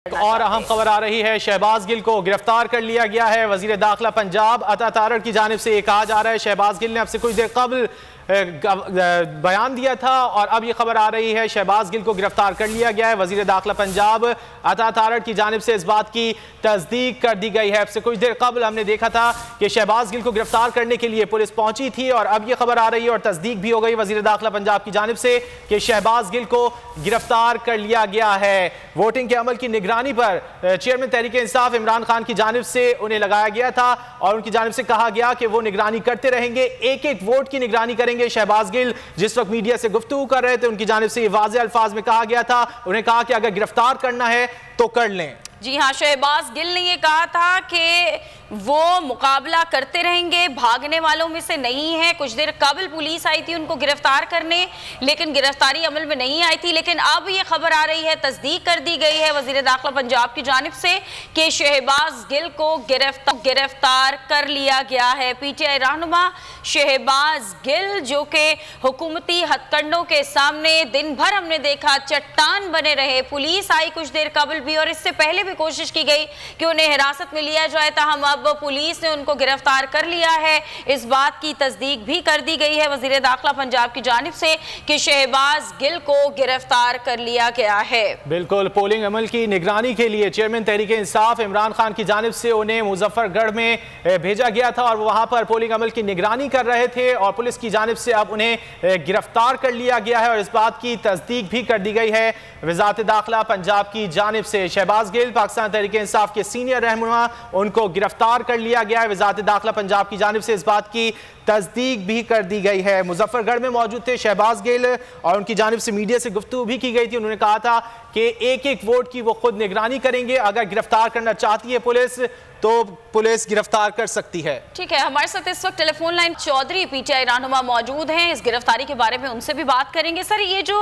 और अहम खबर आ रही है, शहबाज गिल को गिरफ्तार कर लिया गया है। वजीर दाखिला पंजाब अता तारड़ की जानिब से ये कहा जा रहा है शहबाज गिल ने अब से कुछ देर कबल बयान दिया था और अब ये खबर आ रही है शहबाज गिल को गिरफ्तार कर लिया गया है। वजीर दाखिला पंजाब अता तारड़ की जानिब से इस बात की तस्दीक कर दी गई है। अब से कुछ देर कबल हमने देखा था कि शहबाज गिल को गिरफ्तार करने के लिए पुलिस पहुंची थी और अब ये खबर आ रही है और तस्दीक भी हो गई वजीर दाखिला पंजाब की जानिब से कि शहबाज गिल को गिरफ्तार कर लिया गया है। वोटिंग के अमल की निगरानी पर चेयरमैन तहरीक इंसाफ इमरान खान की जानिब से उन्हें लगाया गया था और उनकी जानिब से कहा गया कि वो निगरानी करते रहेंगे, एक एक वोट की निगरानी करेंगे। शहबाज गिल जिस वक्त मीडिया से गुफ्तगू कर रहे थे उनकी जानिब से ये वाज़ेह अल्फाज में कहा गया था, उन्हें कहा कि अगर गिरफ्तार करना है तो कर लें। जी हाँ, शहबाज गिल ने ये कहा था कि वो मुकाबला करते रहेंगे, भागने वालों में से नहीं है। कुछ देर कबल पुलिस आई थी उनको गिरफ्तार करने, लेकिन गिरफ्तारी अमल में नहीं आई थी। लेकिन अब ये खबर आ रही है, तस्दीक कर दी गई है वजीर दाखिला पंजाब की जानिब से कि शहबाज गिल को गिरफ्तार कर लिया गया है। पीटीआई रहनुमा शहबाज गिल जो कि हुकूमती हथकंडों के सामने दिन भर हमने देखा चट्टान बने रहे, पुलिस आई कुछ देर कबल भी और इससे पहले भी कोशिश की गई कि उन्हें हिरासत में लिया जाए, ताहम अब पुलिस ने उनको गिरफ्तार कर लिया है। इस बात की तस्दीक भी कर दी गई है वजीर दाखिला पंजाब की जानिब से कि शहबाज गिल को गिरफ्तार कर लिया गया है। बिल्कुल, पोलिंग अमल की निगरानी के लिए चेयरमैन तहरीक इंसाफ इमरान खान की जानिब से उन्हें मुजफ्फरगढ़ में भेजा गया था और वहां पर पोलिंग अमल की निगरानी कर रहे थे और पुलिस की जानिब से अब उन्हें गिरफ्तार कर लिया गया है और इस बात की तस्दीक भी कर दी गई है वज़ारत दाखिला पंजाब की जानिब से। शहबाज गिल पाकिस्तान तहरीक इंसाफ के सीनियर रहनुमा, उनको गिरफ्तार कर लिया गया है। वज़ारत दाखिला पंजाब की जानिब से इस बात की तस्दीक भी कर दी गई है। मुजफ्फरगढ़ में मौजूद थे शहबाज गिल और उनकी जानिब से मीडिया से गुफ्तगू भी की गई थी। उन्होंने कहा था कि एक एक वोट की वो खुद निगरानी करेंगे, अगर गिरफ्तार करना चाहती है पुलिस तो पुलिस गिरफ्तार कर सकती है। ठीक है, हमारे साथ इस वक्त टेलीफोन लाइन चौधरी पीटीआई रहनुमा मौजूद हैं, इस गिरफ्तारी के बारे में उनसे भी बात करेंगे। सर, ये जो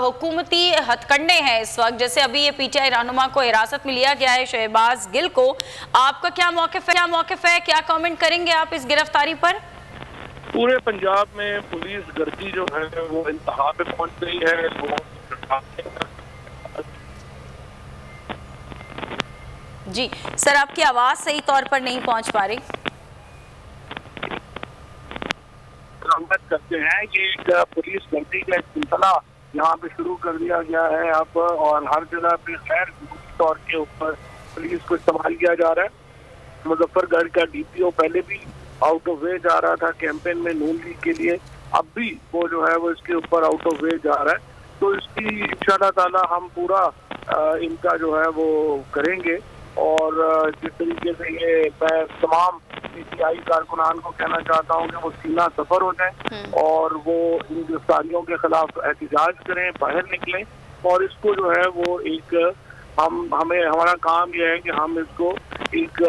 हुकूमती हथकंडे हैं इस वक्त, जैसे अभी ये पीटीआई रहनुमा को हिरासत में लिया गया है शहबाज गिल को, आपका क्या मौक़िफ़ है, क्या कमेंट करेंगे आप इस गिरफ्तारी पर? पूरे पंजाब में पुलिस गर्दी जो है वो इंतहा पे पहुंच गई है। जी सर, आपकी आवाज सही तौर पर नहीं पहुंच पा रही। करते हैं ये एक पुलिस गर्दी का सिलसिला यहाँ पे शुरू कर दिया गया है अब, और हर जगह पे खैर तौर के ऊपर पुलिस को इस्तेमाल किया जा रहा है। मुजफ्फरगढ़ का डीपीओ पहले भी आउट ऑफ वे जा रहा था कैंपेन में नून लीग के लिए, अब भी वो जो है वो इसके ऊपर आउट ऑफ वे जा रहा है। तो इसकी इंशाअल्लाह ताला हम पूरा इनका जो है वो करेंगे और जिस तरीके से ये मैं तमाम पीटीआई कारकुनान को कहना चाहता हूँ कि वो सीना सफर हो जाए और वो इन गिरफ्तारियों के खिलाफ एहतजाज करें, बाहर निकलें और इसको जो है वो एक हमारा काम यह है कि हम इसको एक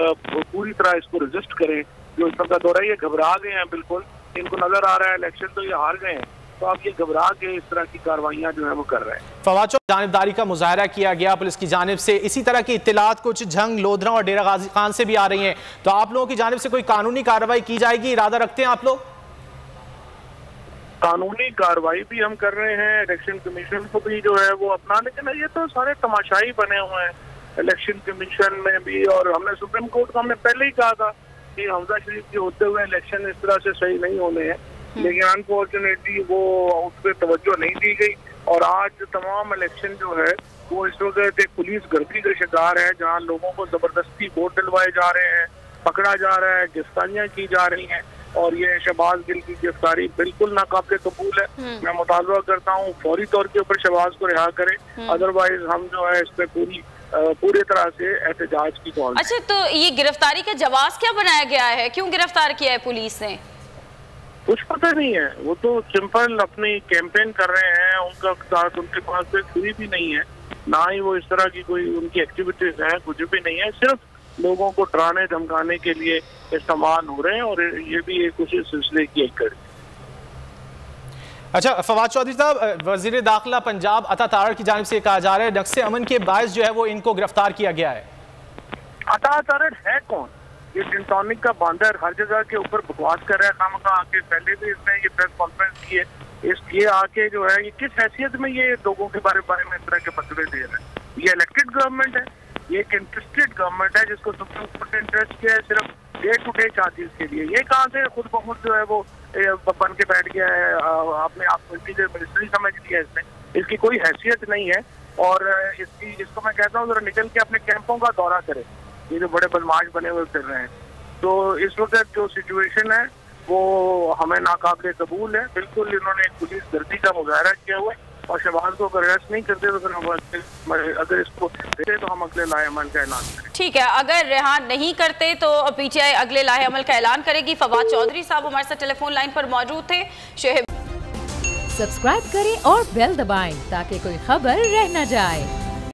पूरी तरह इसको रजिस्ट करें। जो इस का दौरा ये घबरा गए हैं, बिल्कुल इनको नजर आ रहा है इलेक्शन तो ये हार गए हैं, तो अब ये घबरा के इस तरह की कार्रवाइयां जो है वो कर रहे हैं। फवाद चौधरी, जानिबदारी का मुजाहरा किया गया पुलिस की जानिब से, इसी तरह की इत्तलात कुछ झंग, लोधरा और डेरा गाजी खान से भी आ रही हैं, तो आप लोगों की जानिब से कोई कानूनी कार्रवाई की जाएगी, इरादा रखते हैं आप लोग? कानूनी कार्रवाई भी हम कर रहे हैं, इलेक्शन कमीशन को भी जो है वो अपना, लेकिन ये तो सारे तमाशाई बने हुए हैं इलेक्शन कमीशन में भी। और हमने सुप्रीम कोर्ट को हमने पहले ही कहा था कि हमजा शरीफ के होते हुए इलेक्शन इस तरह से सही नहीं होने हैं, लेकिन अनफॉर्चुनेटली वो उस पर तवज्जो नहीं दी गई और आज तमाम इलेक्शन जो है वो इस वक्त एक पुलिस गर्दी का शिकार है, जहाँ लोगों को जबरदस्ती वोट दिलवाए जा रहे हैं, पकड़ा जा रहा है, गिरफ्तारियां की जा रही हैं और ये शहबाज गिल की गिरफ्तारी बिल्कुल नाकाबिल कबूल है। मैं मुतालबा करता हूँ फौरी तौर के ऊपर शहबाज को रिहा करें, अदरवाइज हम जो है इस पर पूरी तरह से एहतजाज की कॉल। अच्छा, तो ये गिरफ्तारी का जवाब क्या बनाया गया है, क्यों गिरफ्तार किया है पुलिस ने? कुछ पता नहीं है, वो तो सिंपल अपनी कैंपेन कर रहे हैं, उनका साथ उनके पास कोई भी नहीं है, ना ही वो इस तरह की कोई उनकी एक्टिविटीज हैं, कुछ भी नहीं है, सिर्फ लोगों को डराने धमकाने के लिए इस्तेमाल हो रहे हैं और ये भी एक उसी सिलसिले की एक कड़ी। अच्छा फवाद चौधरी साहब, वजीर दाखिला पंजाब अता तारड़ की जानिब से कहा जा रहा है नक्शे अमन के बायस जो है वो इनको गिरफ्तार किया गया है। अता तारड़ है कौन? ये टिंटॉनिक का बांदर हर जगह के ऊपर बकवास कर रहा है, खामखा आके पहले भी इसने ये प्रेस कॉन्फ्रेंस की है, ये आके जो है ये किस हैसियत में ये लोगों के बारे में इस तरह के फतवे दे रहे हैं? ये इलेक्टेड गवर्नमेंट है, ये एक इंटरेस्टेड गवर्नमेंट है जिसको सुप्रीम कोर्ट ने इंटरेस्ट किया है सिर्फ डे टू डे चार्जेस के लिए। ये कहाँ से खुद ब खुद जो है वो बन के बैठ गया है, अपने आप को मिनिस्ट्री समझ लिया इसने, इसकी कोई हैसियत नहीं है। और इसको मैं कहता हूँ जरा निकल के अपने कैंपों का दौरा करे, ये जो बड़े बदमाश बने हुए फिर रहे हैं। तो इस वक्त जो सिचुएशन है वो हमें नाकाबिले कबूल है। बिल्कुल इन्होंने एक पुलिस गर्दी का मुजाहरा किया हुआ है और शहबाज को अगर अरेस्ट नहीं करते तो फिर हम अगर इसको देते तो हम अगले लाए अमल का ऐलान करें। ठीक है, अगर रेहान नहीं करते तो पीटीआई अगले लाए अमल का ऐलान करेगी। फवाद चौधरी साहब हमारे साथ टेलीफोन लाइन पर मौजूद थे। सब्सक्राइब करें और बेल दबाएं ताकि कोई खबर रह न जाए।